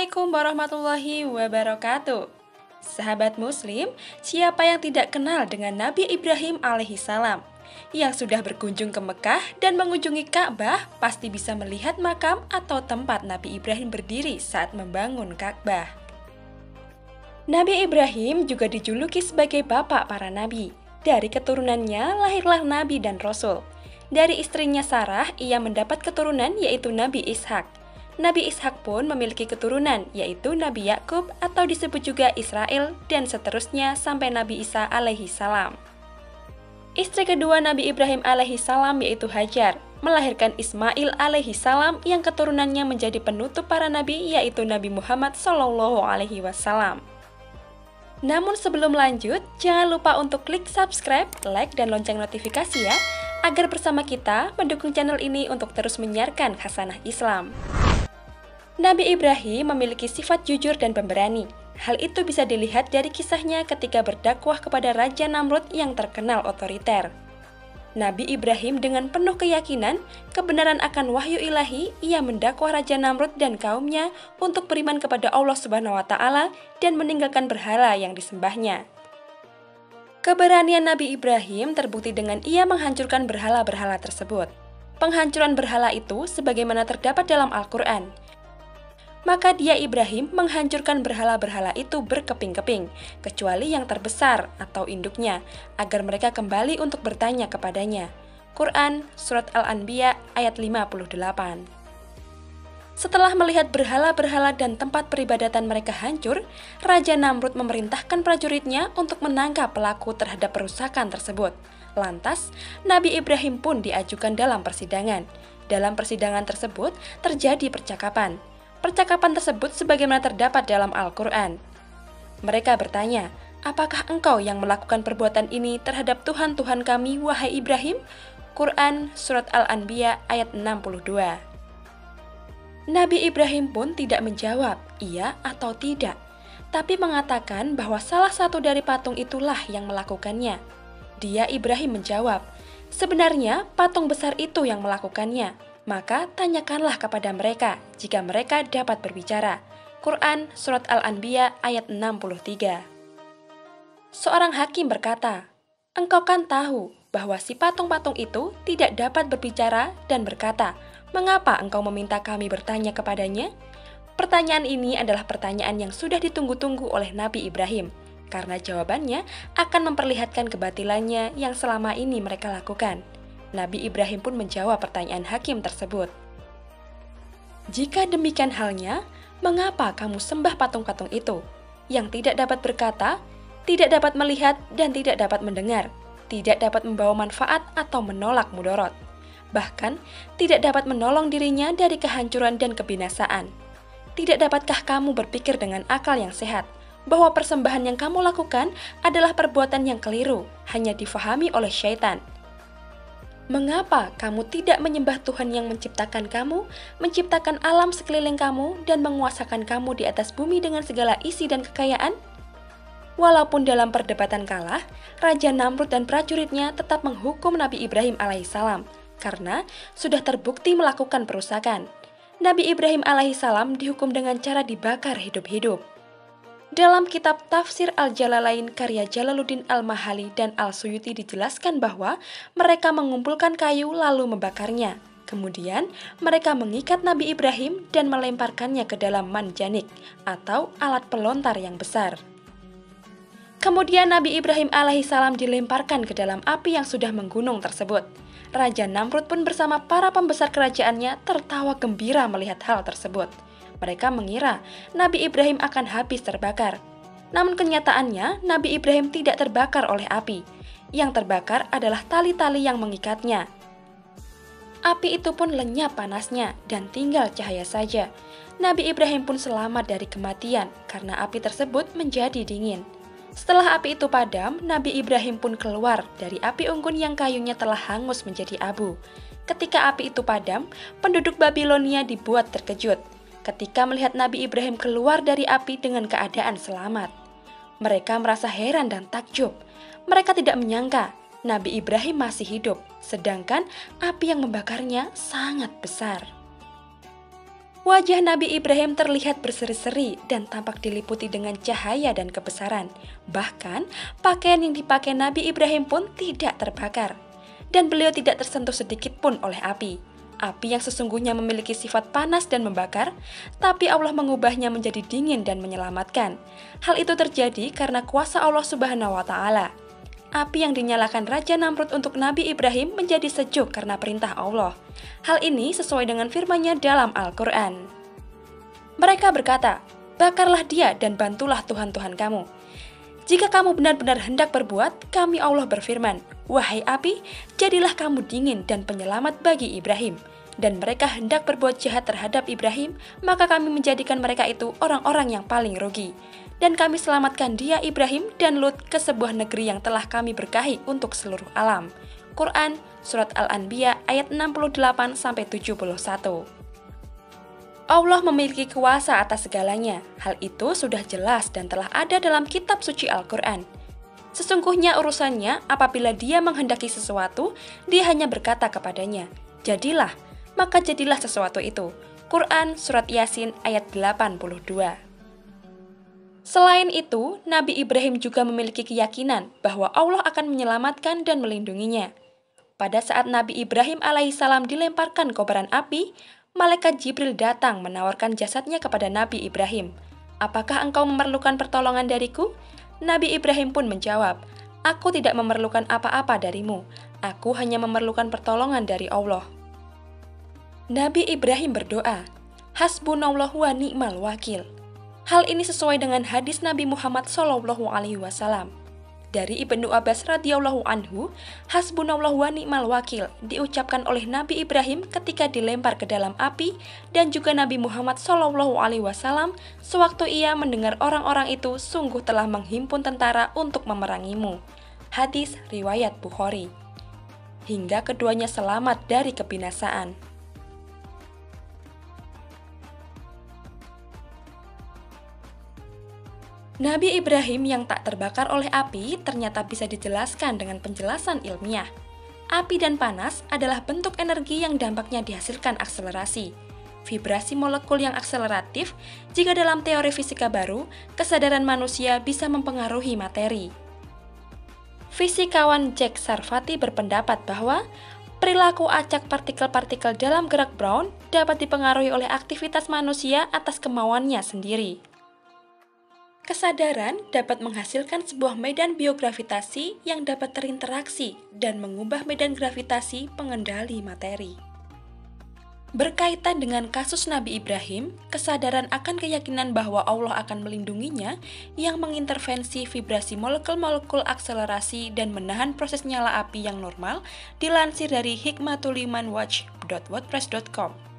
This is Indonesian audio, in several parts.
Assalamualaikum warahmatullahi wabarakatuh. Sahabat Muslim, siapa yang tidak kenal dengan Nabi Ibrahim alaihissalam? Yang sudah berkunjung ke Mekah dan mengunjungi Ka'bah pasti bisa melihat makam atau tempat Nabi Ibrahim berdiri saat membangun Ka'bah. Nabi Ibrahim juga dijuluki sebagai bapak para nabi. Dari keturunannya lahirlah nabi dan rasul. Dari istrinya Sarah, ia mendapat keturunan yaitu Nabi Ishak. Nabi Ishak pun memiliki keturunan, yaitu Nabi Yakub atau disebut juga Israel, dan seterusnya sampai Nabi Isa alaihissalam. Istri kedua Nabi Ibrahim alaihissalam yaitu Hajar, melahirkan Ismail alaihissalam yang keturunannya menjadi penutup para nabi, yaitu Nabi Muhammad Shallallahu alaihi wasallam. Namun sebelum lanjut, jangan lupa untuk klik subscribe, like, dan lonceng notifikasi ya, agar bersama kita mendukung channel ini untuk terus menyiarkan khasanah Islam. Nabi Ibrahim memiliki sifat jujur dan pemberani. Hal itu bisa dilihat dari kisahnya ketika berdakwah kepada Raja Namrud yang terkenal otoriter. Nabi Ibrahim dengan penuh keyakinan, kebenaran akan wahyu ilahi, ia mendakwah Raja Namrud dan kaumnya untuk beriman kepada Allah Subhanahu wa Ta'ala dan meninggalkan berhala yang disembahnya. Keberanian Nabi Ibrahim terbukti dengan ia menghancurkan berhala-berhala tersebut. Penghancuran berhala itu sebagaimana terdapat dalam Al-Quran. Maka dia Ibrahim menghancurkan berhala-berhala itu berkeping-keping, kecuali yang terbesar atau induknya, agar mereka kembali untuk bertanya kepadanya. Quran, Surat Al-Anbiya, ayat 58. Setelah melihat berhala-berhala dan tempat peribadatan mereka hancur, Raja Namrud memerintahkan prajuritnya untuk menangkap pelaku terhadap perusakan tersebut. Lantas, Nabi Ibrahim pun diajukan dalam persidangan. Dalam persidangan tersebut, terjadi percakapan. Percakapan tersebut sebagaimana terdapat dalam Al-Quran. Mereka bertanya, apakah engkau yang melakukan perbuatan ini terhadap Tuhan-Tuhan kami, wahai Ibrahim? Quran, Surat Al-Anbiya, ayat 62. Nabi Ibrahim pun tidak menjawab, iya atau tidak, tapi mengatakan bahwa salah satu dari patung itulah yang melakukannya. Dia Ibrahim menjawab, sebenarnya patung besar itu yang melakukannya. Maka tanyakanlah kepada mereka jika mereka dapat berbicara. Quran, Surat Al-Anbiya, ayat 63. Seorang hakim berkata, engkau kan tahu bahwa si patung-patung itu tidak dapat berbicara dan berkata, mengapa engkau meminta kami bertanya kepadanya? Pertanyaan ini adalah pertanyaan yang sudah ditunggu-tunggu oleh Nabi Ibrahim, karena jawabannya akan memperlihatkan kebatilannya yang selama ini mereka lakukan. Nabi Ibrahim pun menjawab pertanyaan hakim tersebut. Jika demikian halnya, mengapa kamu sembah patung-patung itu, yang tidak dapat berkata, tidak dapat melihat, dan tidak dapat mendengar, tidak dapat membawa manfaat atau menolak mudorot, bahkan tidak dapat menolong dirinya dari kehancuran dan kebinasaan? Tidak dapatkah kamu berpikir dengan akal yang sehat, bahwa persembahan yang kamu lakukan adalah perbuatan yang keliru, hanya difahami oleh syaitan? Mengapa kamu tidak menyembah Tuhan yang menciptakan kamu, menciptakan alam sekeliling kamu, dan menguasakan kamu di atas bumi dengan segala isi dan kekayaan? Walaupun dalam perdebatan kalah, Raja Namrud dan prajuritnya tetap menghukum Nabi Ibrahim alaihissalam, karena sudah terbukti melakukan perusakan. Nabi Ibrahim alaihissalam dihukum dengan cara dibakar hidup-hidup. Dalam kitab Tafsir Al-Jalalain karya Jalaluddin Al-Mahali dan Al-Suyuti dijelaskan bahwa mereka mengumpulkan kayu lalu membakarnya. Kemudian mereka mengikat Nabi Ibrahim dan melemparkannya ke dalam manjanik atau alat pelontar yang besar. Kemudian Nabi Ibrahim alaihissalam dilemparkan ke dalam api yang sudah menggunung tersebut. Raja Namrud pun bersama para pembesar kerajaannya tertawa gembira melihat hal tersebut. Mereka mengira Nabi Ibrahim akan habis terbakar. Namun kenyataannya Nabi Ibrahim tidak terbakar oleh api. Yang terbakar adalah tali-tali yang mengikatnya. Api itu pun lenyap panasnya dan tinggal cahaya saja. Nabi Ibrahim pun selamat dari kematian karena api tersebut menjadi dingin. Setelah api itu padam, Nabi Ibrahim pun keluar dari api unggun yang kayunya telah hangus menjadi abu. Ketika api itu padam, penduduk Babilonia dibuat terkejut ketika melihat Nabi Ibrahim keluar dari api dengan keadaan selamat. Mereka merasa heran dan takjub. Mereka tidak menyangka Nabi Ibrahim masih hidup, sedangkan api yang membakarnya sangat besar. Wajah Nabi Ibrahim terlihat berseri-seri dan tampak diliputi dengan cahaya dan kebesaran. Bahkan, pakaian yang dipakai Nabi Ibrahim pun tidak terbakar. Dan beliau tidak tersentuh sedikit pun oleh api. Api yang sesungguhnya memiliki sifat panas dan membakar, tapi Allah mengubahnya menjadi dingin dan menyelamatkan. Hal itu terjadi karena kuasa Allah Subhanahu wa Ta'ala. Api yang dinyalakan Raja Namrud untuk Nabi Ibrahim menjadi sejuk karena perintah Allah. Hal ini sesuai dengan firman-Nya dalam Al-Quran. Mereka berkata, "Bakarlah dia dan bantulah Tuhan-Tuhan kamu. Jika kamu benar-benar hendak berbuat, kami Allah berfirman, wahai api, jadilah kamu dingin dan penyelamat bagi Ibrahim. Dan mereka hendak berbuat jahat terhadap Ibrahim, maka kami menjadikan mereka itu orang-orang yang paling rugi. Dan kami selamatkan dia Ibrahim dan Lut ke sebuah negeri yang telah kami berkahi untuk seluruh alam." Quran, Surat Al-Anbiya ayat 68-71. Allah memiliki kuasa atas segalanya. Hal itu sudah jelas dan telah ada dalam kitab suci Al-Quran. Sesungguhnya urusannya apabila dia menghendaki sesuatu, dia hanya berkata kepadanya, "Jadilah," maka jadilah sesuatu itu. Quran Surat Yasin ayat 82. Selain itu, Nabi Ibrahim juga memiliki keyakinan bahwa Allah akan menyelamatkan dan melindunginya. Pada saat Nabi Ibrahim alaihissalam dilemparkan kobaran api, malaikat Jibril datang menawarkan jasadnya kepada Nabi Ibrahim. "Apakah engkau memerlukan pertolongan dariku?" Nabi Ibrahim pun menjawab, "Aku tidak memerlukan apa-apa darimu. Aku hanya memerlukan pertolongan dari Allah." Nabi Ibrahim berdoa, "Hasbunallahu wa ni'mal wakil." Hal ini sesuai dengan hadis Nabi Muhammad SAW. Dari Ibnu Abbas radhiyallahu anhu, "Hasbunallahu wa ni'mal wakil" diucapkan oleh Nabi Ibrahim ketika dilempar ke dalam api, dan juga Nabi Muhammad SAW sewaktu ia mendengar orang-orang itu sungguh telah menghimpun tentara untuk memerangimu. Hadis riwayat Bukhari. Hingga keduanya selamat dari kebinasaan. Nabi Ibrahim yang tak terbakar oleh api ternyata bisa dijelaskan dengan penjelasan ilmiah. Api dan panas adalah bentuk energi yang dampaknya dihasilkan akselerasi. Vibrasi molekul yang akseleratif, jika dalam teori fisika baru, kesadaran manusia bisa mempengaruhi materi. Fisikawan Jack Sarfati berpendapat bahwa perilaku acak partikel-partikel dalam gerak Brown dapat dipengaruhi oleh aktivitas manusia atas kemauannya sendiri. Kesadaran dapat menghasilkan sebuah medan biogravitasi yang dapat terinteraksi dan mengubah medan gravitasi pengendali materi. Berkaitan dengan kasus Nabi Ibrahim, kesadaran akan keyakinan bahwa Allah akan melindunginya yang mengintervensi vibrasi molekul-molekul akselerasi dan menahan proses nyala api yang normal dilansir dari hikmatulimanwatch.wordpress.com.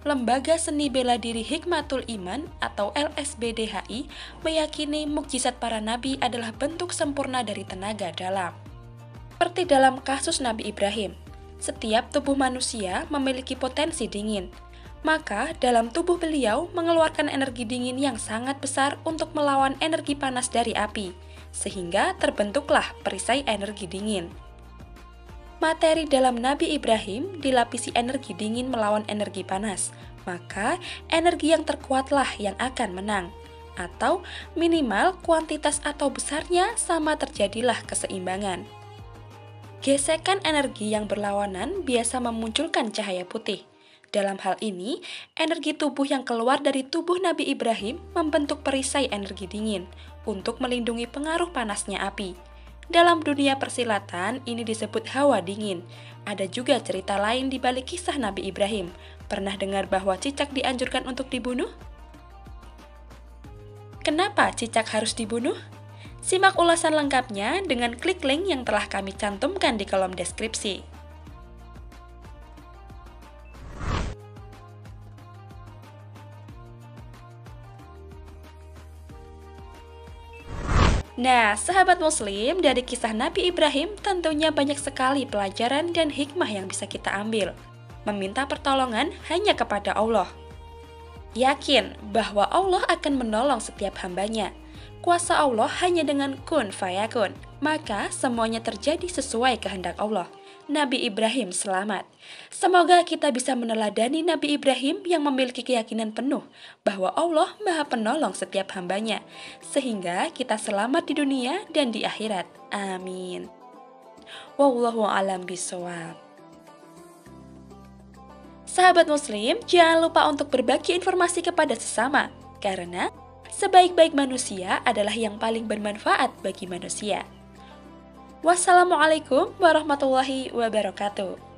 Lembaga Seni Bela Diri Hikmatul Iman atau LSBDHI meyakini mukjizat para nabi adalah bentuk sempurna dari tenaga dalam. Seperti dalam kasus Nabi Ibrahim, setiap tubuh manusia memiliki potensi dingin. Maka dalam tubuh beliau mengeluarkan energi dingin yang sangat besar untuk melawan energi panas dari api, sehingga terbentuklah perisai energi dingin. Materi dalam Nabi Ibrahim dilapisi energi dingin melawan energi panas, maka energi yang terkuatlah yang akan menang. Atau minimal kuantitas atau besarnya sama, terjadilah keseimbangan. Gesekan energi yang berlawanan biasa memunculkan cahaya putih. Dalam hal ini, energi tubuh yang keluar dari tubuh Nabi Ibrahim membentuk perisai energi dingin untuk melindungi pengaruh panasnya api. Dalam dunia persilatan, ini disebut hawa dingin. Ada juga cerita lain di balik kisah Nabi Ibrahim. Pernah dengar bahwa cicak dianjurkan untuk dibunuh? Kenapa cicak harus dibunuh? Simak ulasan lengkapnya dengan klik link yang telah kami cantumkan di kolom deskripsi. Nah, sahabat muslim, dari kisah Nabi Ibrahim tentunya banyak sekali pelajaran dan hikmah yang bisa kita ambil. Meminta pertolongan hanya kepada Allah. Yakin bahwa Allah akan menolong setiap hambanya. Kuasa Allah hanya dengan kun fayakun. maka semuanya terjadi sesuai kehendak Allah. Nabi Ibrahim selamat. Semoga kita bisa meneladani Nabi Ibrahim yang memiliki keyakinan penuh bahwa Allah Maha Penolong setiap hambanya, sehingga kita selamat di dunia dan di akhirat. Amin. Wallahu a'lam bishawab. Sahabat Muslim, jangan lupa untuk berbagi informasi kepada sesama, karena sebaik-baik manusia adalah yang paling bermanfaat bagi manusia. Wassalamualaikum warahmatullahi wabarakatuh.